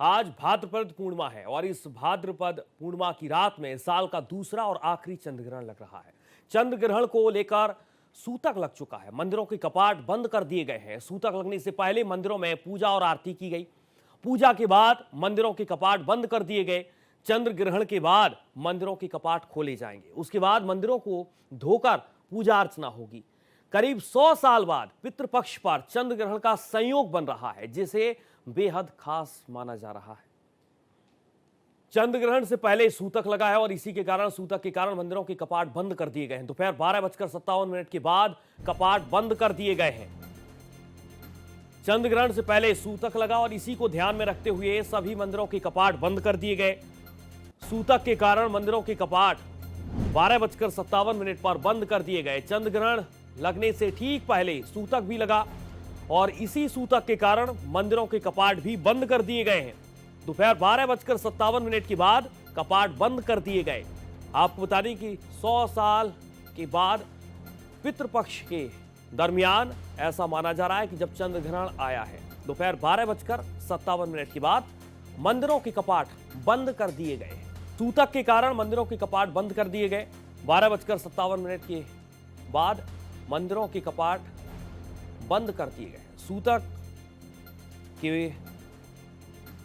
आज भाद्रपद पूर्णिमा है और इस भाद्रपद पूर्णिमा की रात में साल का दूसरा और आखिरी चंद्र ग्रहण लग रहा है। चंद्र ग्रहण को लेकर सूतक लग चुका है। मंदिरों के कपाट बंद कर दिए गए हैं। सूतक लगने से पहले मंदिरों में पूजा और आरती की गई। पूजा के बाद मंदिरों के कपाट बंद कर दिए गए। चंद्र ग्रहण के बाद मंदिरों के कपाट खोले जाएंगे। उसके बाद मंदिरों को धोकर पूजा अर्चना होगी। करीब 100 साल बाद पितृपक्ष पर चंद्र ग्रहण का संयोग बन रहा है, जिसे बेहद खास माना जा रहा है। चंद्र ग्रहण से पहले सूतक लगा है और इसी के कारण सूतक के कारण मंदिरों के कपाट बंद कर दिए गए हैं। दोपहर 12:57 के बाद कपाट बंद कर दिए गए हैं। चंद्र ग्रहण से पहले सूतक लगा और इसी को ध्यान में रखते हुए सभी मंदिरों के कपाट बंद कर दिए गए। सूतक के कारण मंदिरों के कपाट 12:57 पर बंद कर दिए गए। चंद्र ग्रहण लगने से ठीक पहले सूतक भी लगा और इसी सूतक के कारण मंदिरों के कपाट भी बंद कर दिए गए हैं। दोपहर 12:57 के बाद कपाट बंद कर दिए गए। आपको बता दें कि 100 साल के बाद पितृपक्ष के दरमियान ऐसा माना जा रहा है कि जब चंद्र ग्रहण आया है, दोपहर 12:57 के बाद मंदिरों के कपाट बंद कर दिए गए। सूतक के कारण मंदिरों के कपाट बंद कर दिए गए। 12:57 के बाद मंदिरों के कपाट बंद कर दिए गए। सूतक के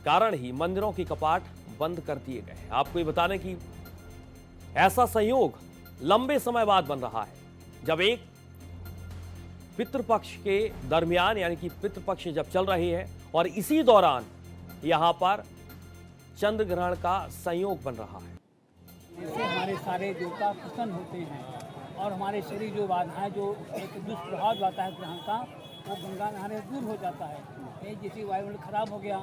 कारण ही मंदिरों के कपाट बंद कर दिए गए। आपको ये बता दें कि ऐसा संयोग लंबे समय बाद बन रहा है, जब एक पितृपक्ष के दरमियान यानी कि पितृपक्ष जब चल रही है और इसी दौरान यहां पर चंद्र ग्रहण का संयोग बन रहा है। इससे हमारे सारे देवता प्रसन्न होते हैं और हमारे शरीर जो बाधाएं जो एक दुष्प्रभाव जाता है ग्रहण का, वो गंगा नहाने दूर हो जाता है। कहीं जैसे वायुमंडल खराब हो गया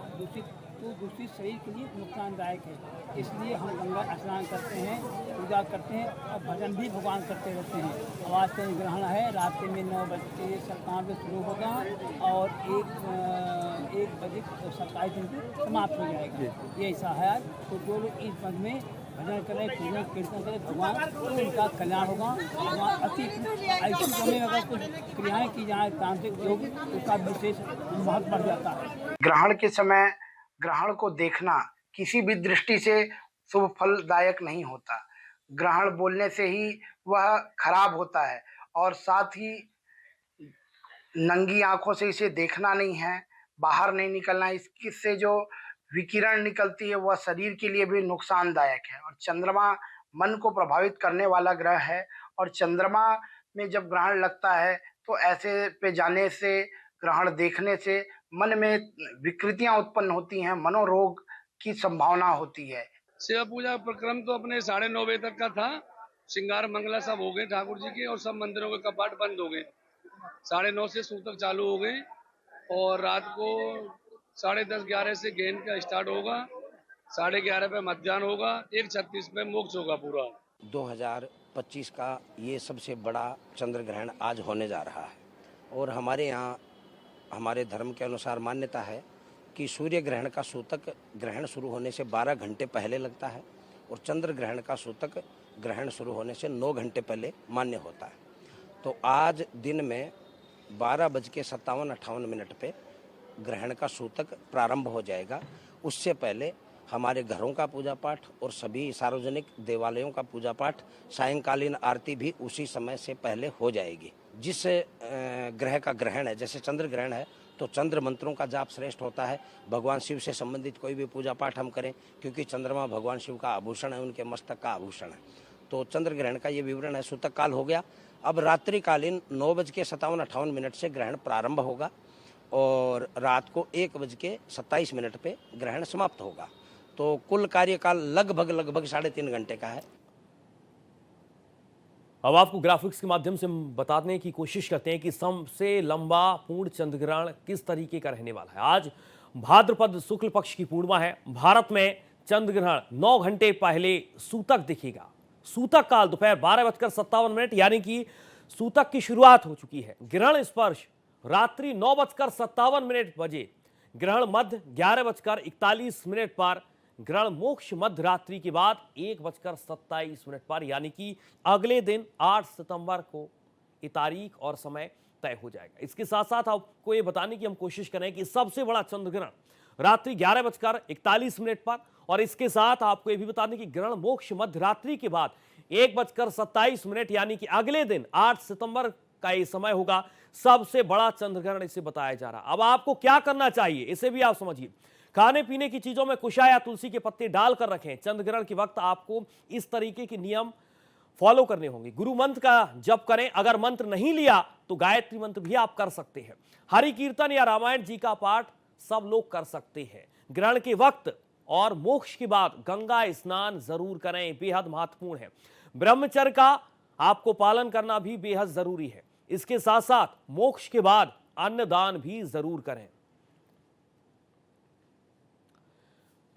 दूषित शरीर के लिए नुकसानदायक है। इसलिए हम गंगा स्नान करते हैं, पूजा करते हैं और भजन भी भगवान करते रहते हैं। अब आज से ग्रहण है, रात में 9:57 शुरू होगा और 1:27 को समाप्त हो जाएगा। ये ऐसा है। तो जो लोग इस पद में भजन करें, पूजन कीर्तन करें भगवान, तो उनका कल्याण होगा। भगवान अति ऐसी समय अगर कुछ क्रियाएं की जाए तांत्रिक योग, उसका विशेष महत्व बढ़ जाता है। ग्रहण के समय ग्रहण को देखना किसी भी दृष्टि से शुभ फलदायक नहीं होता। ग्रहण बोलने से ही वह खराब होता है और साथ ही नंगी आंखों से इसे देखना नहीं है, बाहर नहीं निकलना। इससे जो विकिरण निकलती है वह शरीर के लिए भी नुकसानदायक है। और चंद्रमा मन को प्रभावित करने वाला ग्रह है और चंद्रमा में जब ग्रहण लगता है तो ऐसे पे जाने से, ग्रहण देखने से मन में विकृतियां उत्पन्न होती हैं, मनोरोग की संभावना होती है। शिव पूजा प्रक्रम तो अपने 9:30 तक का था। श्रृंगार मंगला सब हो गए ठाकुर जी के और सब मंदिरों के कपाट बंद हो गए। 9:30 से सूतक चालू हो गए और रात को 10:30-11 से गेंद का स्टार्ट होगा। 11:30 पे मध्याह्न होगा। 1:36 पे मोक्ष होगा पूरा। 2025 का ये सबसे बड़ा चंद्र ग्रहण आज होने जा रहा है और हमारे यहाँ हमारे धर्म के अनुसार मान्यता है कि सूर्य ग्रहण का सूतक ग्रहण शुरू होने से 12 घंटे पहले लगता है और चंद्र ग्रहण का सूतक ग्रहण शुरू होने से 9 घंटे पहले मान्य होता है। तो आज दिन में 12:57-58 पे ग्रहण का सूतक प्रारंभ हो जाएगा। उससे पहले हमारे घरों का पूजा पाठ और सभी सार्वजनिक देवालयों का पूजा पाठ, सायंकालीन आरती भी उसी समय से पहले हो जाएगी। जिस ग्रह का ग्रहण है, जैसे चंद्र ग्रहण है तो चंद्र मंत्रों का जाप श्रेष्ठ होता है। भगवान शिव से संबंधित कोई भी पूजा पाठ हम करें, क्योंकि चंद्रमा भगवान शिव का आभूषण है, उनके मस्तक का आभूषण है। तो चंद्र ग्रहण का ये विवरण है। सूतक काल हो गया। अब रात्रिकालीन 9:57-58 से ग्रहण प्रारंभ होगा और रात को 1:27 पे ग्रहण समाप्त होगा। तो कुल कार्यकाल लगभग 3.5 घंटे का है। अब आपको ग्राफिक्स के माध्यम से हम बताने की कोशिश करते हैं कि सबसे लंबा पूर्ण चंद्र ग्रहण किस तरीके का रहने वाला है। आज भाद्रपद शुक्ल पक्ष की पूर्णिमा है। भारत में चंद्र ग्रहण 9 घंटे पहले सूतक दिखेगा। सूतक काल दोपहर 12:57 यानी कि सूतक की शुरुआत हो चुकी है। ग्रहण स्पर्श रात्रि 9:57 बजे, ग्रहण मध्य 11:41 पर, ग्रहण मोक्ष मध्य रात्रि के बाद 1:27 पर, यानी कि अगले दिन 8 सितंबर को ये तारीख और समय तय हो जाएगा। इसके साथ साथ आपको ये बताने की हम कोशिश करें कि सबसे बड़ा चंद्र ग्रहण रात्रि 11:41 पर। और इसके साथ आपको यह भी बता दें कि ग्रहण मोक्ष मध्य रात्रि के बाद 1:27 यानी कि अगले दिन 8 सितंबर का यह समय होगा। सबसे बड़ा चंद्रग्रहण इसे बताया जा रहा। अब आपको क्या करना चाहिए इसे भी आप समझिए। खाने पीने की चीजों में कुशा या तुलसी के पत्ते डालकर रखें। चंद्रग्रहण के वक्त आपको इस तरीके के नियम फॉलो करने होंगे। गुरु मंत्र का जप करें। अगर मंत्र नहीं लिया तो गायत्री मंत्र भी आप कर सकते हैं। हरि कीर्तन या रामायण जी का पाठ सब लोग कर सकते हैं। ग्रहण के वक्त और मोक्ष के बाद गंगा स्नान जरूर करें, बेहद महत्वपूर्ण है। ब्रह्मचर्य का आपको पालन करना भी बेहद जरूरी है। इसके साथ साथ मोक्ष के बाद अन्नदान भी जरूर करें।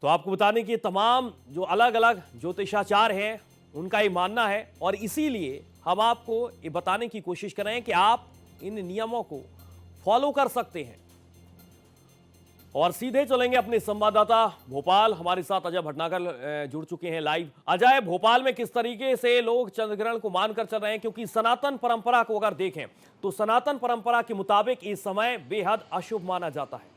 तो आपको बता दें कि तमाम जो अलग अलग ज्योतिषाचार हैं उनका ये मानना है और इसीलिए हम आपको ये बताने की कोशिश कर रहे हैं कि आप इन नियमों को फॉलो कर सकते हैं। और सीधे चलेंगे अपने संवाददाता भोपाल, हमारे साथ अजय भटनागर जुड़ चुके हैं लाइव। अजय, भोपाल में किस तरीके से लोग चंद्रग्रहण को मानकर चल रहे हैं? क्योंकि सनातन परंपरा को अगर देखें तो सनातन परंपरा के मुताबिक इस समय बेहद अशुभ माना जाता है।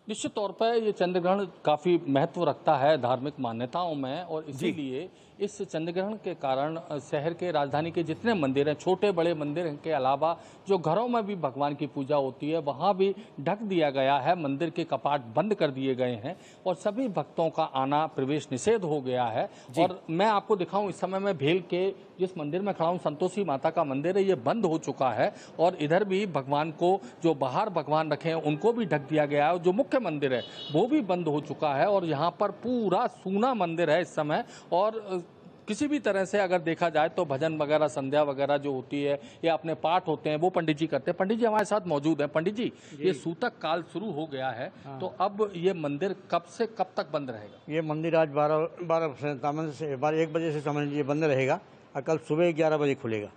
निश्चित तौर पर ये चंद्रग्रहण काफ़ी महत्व रखता है धार्मिक मान्यताओं में और इसीलिए इस चंद्रग्रहण के कारण शहर के राजधानी के जितने मंदिर हैं, छोटे बड़े मंदिर के अलावा जो घरों में भी भगवान की पूजा होती है वहाँ भी ढक दिया गया है। मंदिर के कपाट बंद कर दिए गए हैं और सभी भक्तों का आना प्रवेश निषेध हो गया है। और मैं आपको दिखाऊं, इस समय मैं भेल के जिस मंदिर में खड़ा हूँ, संतोषी माता का मंदिर है, ये बंद हो चुका है और इधर भी भगवान को जो बाहर भगवान रखे हैं उनको भी ढक दिया गया है। जो मुख्य मंदिर है वो भी बंद हो चुका है और यहाँ पर पूरा सूना मंदिर है इस समय। और किसी भी तरह से अगर देखा जाए तो भजन वगैरह, संध्या वगैरह जो होती है या अपने पाठ होते हैं वो पंडित जी करते हैं। पंडित जी हमारे साथ मौजूद हैं। पंडित जी, ये सूतक काल शुरू हो गया है, तो अब ये मंदिर कब से कब तक बंद रहेगा? ये मंदिर आज 12 से 1 बजे से समझ लीजिए बंद रहेगा और कल सुबह 11 बजे खुलेगा।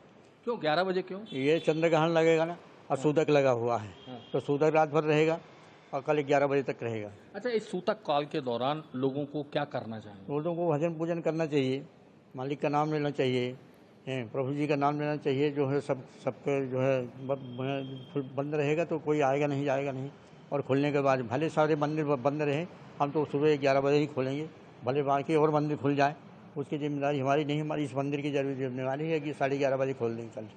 क्यों 11 बजे क्यों? ये चंद्रग्रहण लगेगा ना और सूतक लगा हुआ है, तो सूतक रात भर रहेगा और कल 11 बजे तक रहेगा। अच्छा, इस सूतक काल के दौरान लोगों को क्या करना चाहिए? लोगों को भजन पूजन करना चाहिए, मालिक का नाम लेना चाहिए, प्रभु जी का नाम लेना चाहिए। जो है सबके जो है बंद रहेगा तो कोई आएगा नहीं, जाएगा नहीं। और खुलने के बाद भले सारे मंदिर बंद रहे, हम तो सुबह 11 बजे ही खोलेंगे। भले बाकी और मंदिर खुल जाए, उसकी जिम्मेदारी हमारी नहीं, हमारी इस मंदिर की जरूरी जिम्मेदारी है कि 11:30 बजे खोल देंगे कल।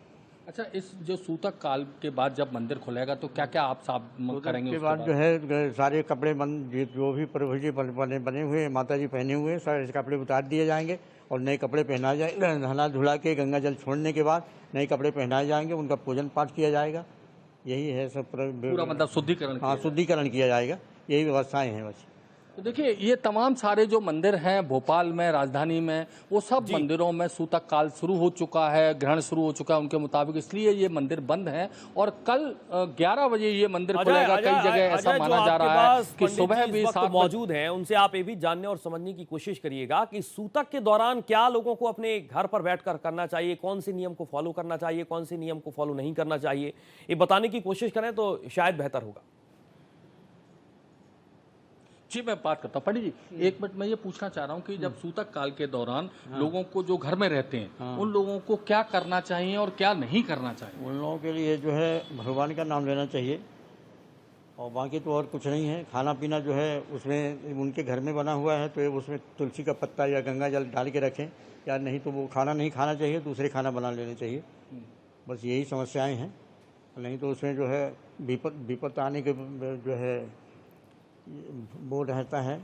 अच्छा, इस जो सूतक काल के बाद जब मंदिर खुलेगा तो क्या क्या आप साफ करेंगे? उसके बाद जो है सारे कपड़े जो भी प्रभु जी बने हुए, माता जी पहने हुए, सारे कपड़े उतार दिए जाएंगे और नए कपड़े पहनाए जाएंगे। नहा धुला के गंगा जल छोड़ने के बाद नए कपड़े पहनाए जाएंगे, उनका पूजन पाठ किया जाएगा। यही है सब पूरा मतलब शुद्धिकरण। हाँ, शुद्धिकरण किया जाएगा, यही व्यवस्थाएँ हैं बस। तो देखिए, ये तमाम सारे जो मंदिर हैं भोपाल में, राजधानी में, वो सब मंदिरों में सूतक काल शुरू हो चुका है, ग्रहण शुरू हो चुका है उनके मुताबिक, इसलिए ये मंदिर बंद हैं। और कल 11 बजे ये मंदिर खुलेगा। कई जगह ऐसा माना जा रहा है कि सुबह भी 7 मौजूद हैं, उनसे आप ये भी जानने और समझने की कोशिश करिएगा कि सूतक के दौरान क्या लोगों को अपने घर पर बैठकर करना चाहिए, कौन से नियम को फॉलो करना चाहिए, कौन से नियम को फॉलो नहीं करना चाहिए, ये बताने की कोशिश करें तो शायद बेहतर होगा। जी, मैं बात करता हूँ। पंडित जी, एक मिनट, मैं ये पूछना चाह रहा हूँ कि जब सूतक काल के दौरान लोगों को जो घर में रहते हैं उन लोगों को क्या करना चाहिए और क्या नहीं करना चाहिए? उन लोगों के लिए जो है भगवान का नाम लेना चाहिए और बाकी तो और कुछ नहीं है। खाना पीना जो है उसमें उनके घर में बना हुआ है तो उसमें तुलसी का पत्ता या गंगा जल डाल के रखें, या नहीं तो वो खाना नहीं खाना चाहिए, दूसरे खाना बना लेने चाहिए। बस यही समस्याएँ हैं, नहीं तो उसमें जो है विपत्ति आने के जो है वो रहता है,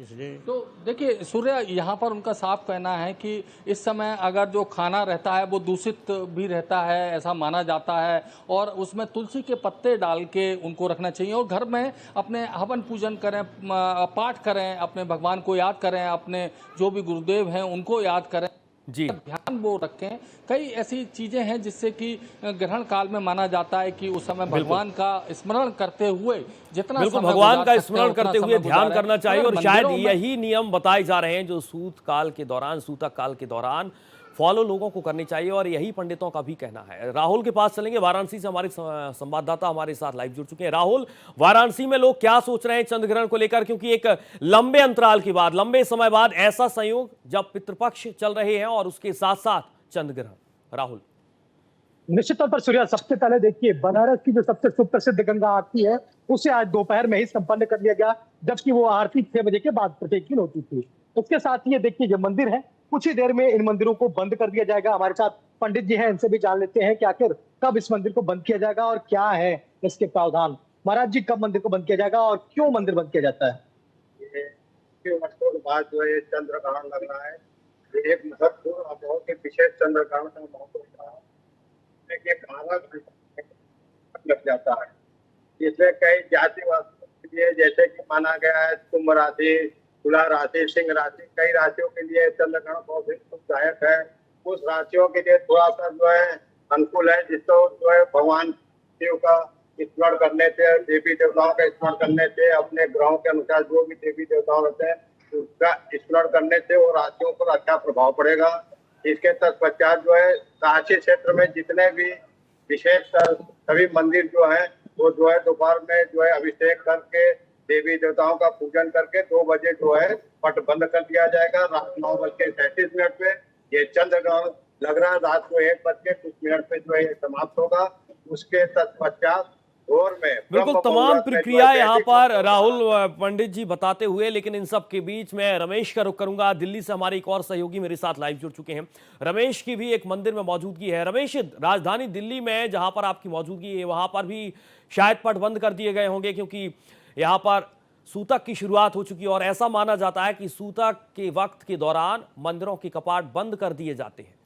इसलिए। तो देखिए सूर्य, यहाँ पर उनका साफ कहना है कि इस समय अगर जो खाना रहता है वो दूषित भी रहता है, ऐसा माना जाता है, और उसमें तुलसी के पत्ते डाल के उनको रखना चाहिए और घर में अपने हवन पूजन करें, पाठ करें, अपने भगवान को याद करें, अपने जो भी गुरुदेव हैं उनको याद करें जी, ध्यान वो रखें। कई ऐसी चीजें हैं जिससे कि ग्रहण काल में माना जाता है कि उस समय भगवान का स्मरण करते हुए जितना बिल्कुल भगवान का स्मरण करते हुए ध्यान करना चाहिए। और शायद यही नियम बताए जा रहे हैं जो सूतक काल के दौरान फॉलो लोगों को करनी चाहिए और यही पंडितों का भी कहना है। राहुल के पास चलेंगे, वाराणसी से हमारे संवाददाता हमारे साथ लाइव जुड़ चुके हैं। राहुल, वाराणसी में लोग क्या सोच रहे हैं चंद्रग्रहण को लेकर, क्योंकि एक लंबे अंतराल के बाद, लंबे समय बाद ऐसा संयोग जब पितृपक्ष चल रहे हैं और उसके साथ साथ चंद्रग्रहण। राहुल, निश्चित तौर पर सूर्या, सबसे पहले देखिए बनारस की जो सबसे सुप्रसिद्ध गंगा आरती है उसे आज दोपहर में ही संपन्न कर लिया गया, जबकि वो आरती 6 बजे के बाद प्रत्येक दिन होती थी। उसके साथ ही ये देखिए जो मंदिर है, कुछ ही देर में इन मंदिरों को बंद कर दिया जाएगा। हमारे साथ पंडित जी हैं, इनसे भी जान लेते हैं कि आखिर कब इस मंदिर को बंद किया जाएगा और क्या है इसके प्रावधान। महाराज जी, कब मंदिर को बंद किया जाएगा और क्यों मंदिर बंद किया जाता है? ये वर्षों के बाद जो है चंद्र ग्रहण लग रहा है। ये एक महत्वपूर्ण और बहुत ही विशेष चंद्र ग्रहण का महत्व होता है। देखिए 12 घंटे लग जाता है। इसमें कई जातिवासियों के लिए, जैसे कि माना गया है कुंभ राशि, तुला राशि, सिंह राशि, कई राशियों के लिए चंद्र ग्रहण बहुत ही सुखदायक है। उस राशियों के लिए थोड़ा सा जो है अनुकूल है, जिसको जो है भगवान शिव का स्मरण करने से, देवी देवताओं का स्मरण करने से, अपने ग्रहों के अनुसार जो भी देवी देवताओं रहते हैं उसका स्मरण करने से वो राशियों पर अच्छा प्रभाव पड़ेगा। इसके तत्पश्चात जो है राशि क्षेत्र में जितने भी विशेष सभी मंदिर जो है वो जो है दोपहर में जो है अभिषेक करके देवी देवताओं का पूजन करके 2 बजे जो है पट बंद कर दिया जाएगा। रात 9:37 पे ये चंद्र ग्रहण लग रहा है। रात को 1:00 पे जो है ये समाप्त होगा। उसके तत्पश्चात भोर में बिल्कुल तमाम प्रक्रिया यहाँ पर राहुल पंडित जी बताते हुए, लेकिन इन सब के बीच में रमेश का रुख करूंगा। दिल्ली से हमारे एक और सहयोगी मेरे साथ लाइव जुड़ चुके हैं। रमेश की भी एक मंदिर में मौजूदगी है। रमेश, राजधानी दिल्ली में जहां पर आपकी मौजूदगी है वहां पर भी शायद पट बंद कर दिए गए होंगे, क्योंकि यहाँ पर सूतक की शुरुआत हो चुकी है और ऐसा माना जाता है कि सूतक के वक्त के दौरान मंदिरों के कपाट बंद कर दिए जाते हैं।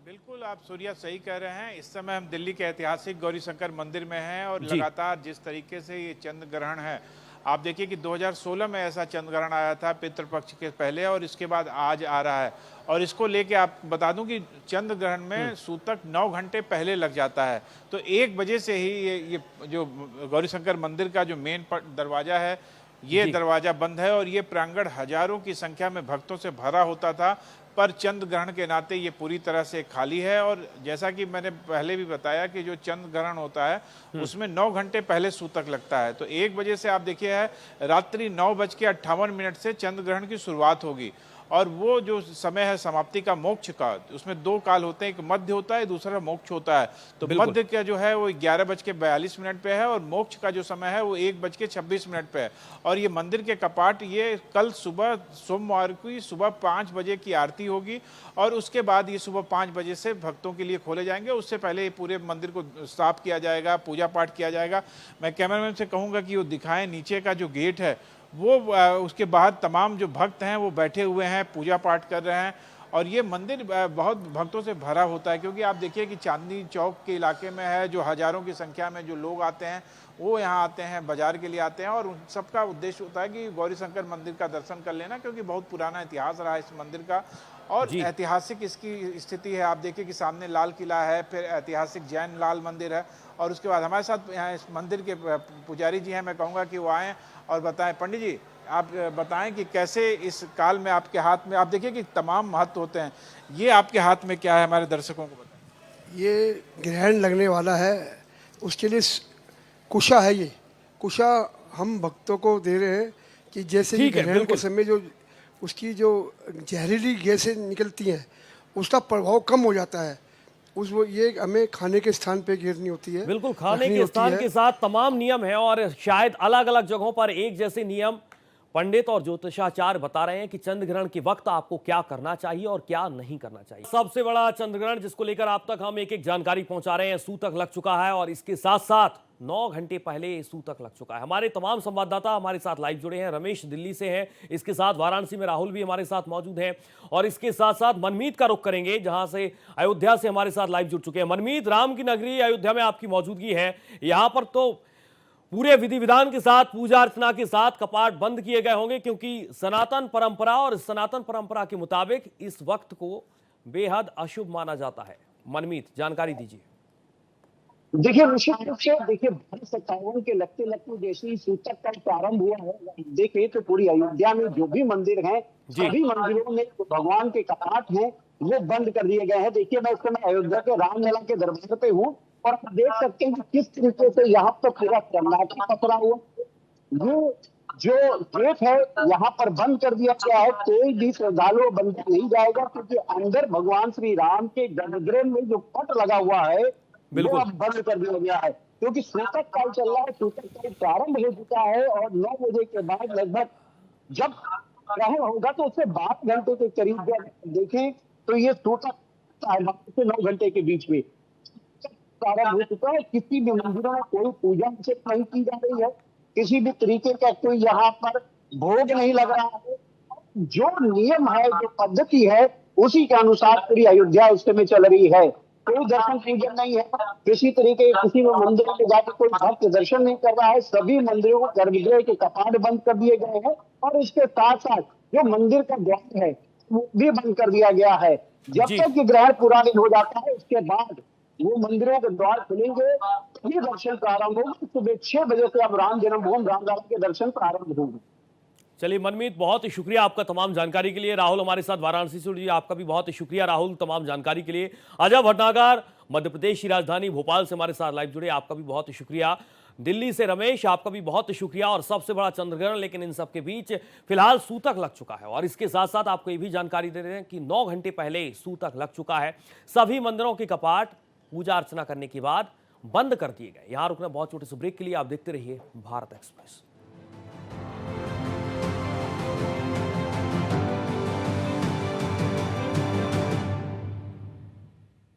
बिल्कुल, आप सूर्या सही कह रहे हैं। इस समय हम दिल्ली के ऐतिहासिक गौरी शंकर मंदिर में हैं और लगातार जिस तरीके से ये चंद्र ग्रहण है, आप देखिए कि 2016 में ऐसा चंद्र ग्रहण आया था पितृपक्ष के पहले, और इसके बाद आज आ रहा है। और इसको लेके आप बता दूं कि चंद्र ग्रहण में सूतक 9 घंटे पहले लग जाता है। तो 1 बजे से ही ये जो गौरी शंकर मंदिर का जो मेन दरवाजा है ये दरवाजा बंद है और ये प्रांगण हजारों की संख्या में भक्तों से भरा होता था, पर चंद्र ग्रहण के नाते ये पूरी तरह से खाली है। और जैसा कि मैंने पहले भी बताया कि जो चंद्र ग्रहण होता है उसमें 9 घंटे पहले सूतक लगता है। तो 1 बजे से आप देखिए है रात्रि 9:58 से चंद्र ग्रहण की शुरुआत होगी और वो जो समय है समाप्ति का मोक्ष का, उसमें 2 काल होते हैं, एक मध्य होता है, दूसरा मोक्ष होता है। तो मध्य का जो है वो 11:42 पे है और मोक्ष का जो समय है वो 1:26 पे है। और ये मंदिर के कपाट ये कल सुबह सोमवार की सुबह 5 बजे की आरती होगी और उसके बाद ये सुबह 5 बजे से भक्तों के लिए खोले जाएंगे। उससे पहले ये पूरे मंदिर को साफ किया जाएगा, पूजा पाठ किया जाएगा। मैं कैमरामैन से कहूँगा कि वो दिखाएं नीचे का जो गेट है वो, उसके बाहर तमाम जो भक्त हैं वो बैठे हुए हैं, पूजा पाठ कर रहे हैं और ये मंदिर बहुत भक्तों से भरा होता है, क्योंकि आप देखिए कि चांदनी चौक के इलाके में है, जो हजारों की संख्या में जो लोग आते हैं वो यहाँ आते हैं, बाजार के लिए आते हैं और उन सबका उद्देश्य होता है कि गौरी शंकर मंदिर का दर्शन कर लेना, क्योंकि बहुत पुराना इतिहास रहा है इस मंदिर का और ऐतिहासिक इसकी स्थिति है। आप देखिए कि सामने लाल किला है, फिर ऐतिहासिक जैन लाल मंदिर है और उसके बाद हमारे साथ यहाँ इस मंदिर के पुजारी जी हैं, मैं कहूँगा कि वो आएँ और बताएं। पंडित जी, आप बताएं कि कैसे इस काल में आपके हाथ में, आप देखिए कि तमाम महत्व होते हैं, ये आपके हाथ में क्या है, हमारे दर्शकों को बताएं। ये ग्रहण लगने वाला है, उसके लिए कुशा है। ये कुशा हम भक्तों को दे रहे हैं कि जैसे ही ग्रहण के समय जो उसकी जो जहरीली गैसें निकलती हैं उसका प्रभाव कम हो जाता है। उस वो ये हमें खाने के स्थान पे गिरनी होती है। बिल्कुल, खाने के स्थान के साथ तमाम नियम है और शायद अलग अलग जगहों पर एक जैसे नियम पंडित और ज्योतिषाचार्य बता रहे हैं कि चंद्र ग्रहण के वक्त आपको क्या करना चाहिए और क्या नहीं करना चाहिए। सबसे बड़ा चंद्र ग्रहण जिसको लेकर आप तक हम एक एक जानकारी पहुंचा रहे हैं, सूतक लग चुका है और इसके साथ साथ 9 घंटे पहले सूतक लग चुका है। हमारे तमाम संवाददाता हमारे साथ लाइव जुड़े हैं। रमेश दिल्ली से हैं, इसके साथ वाराणसी में राहुल भी हमारे साथ मौजूद हैं और इसके साथ साथ मनमीत का रुख करेंगे जहां से अयोध्या से हमारे साथ लाइव जुड़ चुके हैं। मनमीत, राम की नगरी अयोध्या में आपकी मौजूदगी है, यहां पर तो पूरे विधि विधान के साथ, पूजा अर्चना के साथ कपाट बंद किए गए होंगे, क्योंकि सनातन परंपरा और सनातन परंपरा के मुताबिक इस वक्त को बेहद अशुभ माना जाता है। मनमीत, जानकारी दीजिए। देखिए, निश्चित रूप से देखिए भर 57 के लगते लगते जैसे ही सूतक का प्रारंभ हुआ है, देखिए तो पूरी अयोध्या में जो भी मंदिर हैं सभी मंदिरों में भगवान के कपाट हैं वो बंद कर दिए गए हैं। देखिए, मैं इस समय अयोध्या के रामलला के दरबार पे हूँ और आप देख सकते हैं कि किस तरीके से यहाँ पर पूरा सन्नाटा पसरा हुआ। ये जो गेट है यहाँ पर बंद कर दिया गया है। कोई भी श्रद्धालु बंद नहीं जाएगा, क्योंकि अंदर भगवान श्री राम के गर्भगृह में जो पट लगा हुआ है वो अब बंद कर दिया गया है, क्योंकि सूतक काल चल रहा है। सूतक काल प्रारंभ हो चुका है और 9 बजे के बाद लगभग जब ग्रहण होगा तो उससे 12 घंटे के करीब जब देखें तो ये सूतक 12 से 9 घंटे के बीच में प्रारंभ हो चुका है। किसी भी मंदिरों में कोई पूजा अर्चना नहीं की जा रही है, किसी भी तरीके का कोई यहाँ पर भोग नहीं लग रहा है। जो नियम है, जो पद्धति है, उसी के अनुसार पूरी अयोध्या उस समय चल रही है। कोई दर्शन पूजन नहीं है, किसी तरीके किसी भी मंदिर में जाकर कोई भक्त दर्शन नहीं कर रहा है। सभी मंदिरों को गर्भगृह के कपाट बंद कर दिए गए हैं और इसके साथ साथ जो मंदिर का द्वार है वो भी बंद कर दिया गया है। जब तक ये ग्रहण पूरा नहीं हो जाता है उसके बाद वो मंदिरों के द्वार खुलेंगे, ये दर्शन प्रारंभ होगा। सुबह 6 बजे से अब राम जन्मभूमि रामलला के दर्शन प्रारंभ होंगे। चलिए मनमीत, बहुत ही शुक्रिया आपका तमाम जानकारी के लिए। राहुल हमारे साथ वाराणसी से जुड़िए, आपका भी बहुत ही शुक्रिया राहुल तमाम जानकारी के लिए। अजय भटनागर मध्य प्रदेश की राजधानी भोपाल से हमारे साथ लाइव जुड़े, आपका भी बहुत ही शुक्रिया। दिल्ली से रमेश, आपका भी बहुत शुक्रिया। और सबसे बड़ा चंद्रग्रहण, लेकिन इन सब के बीच फिलहाल सूतक लग चुका है। और इसके साथ साथ आपको ये भी जानकारी दे रहे हैं कि 9 घंटे पहले सूतक लग चुका है। सभी मंदिरों के कपाट पूजा अर्चना करने के बाद बंद कर दिए गए। यहां रुकना बहुत छोटे से ब्रेक के लिए। आप देखते रहिए भारत एक्सप्रेस।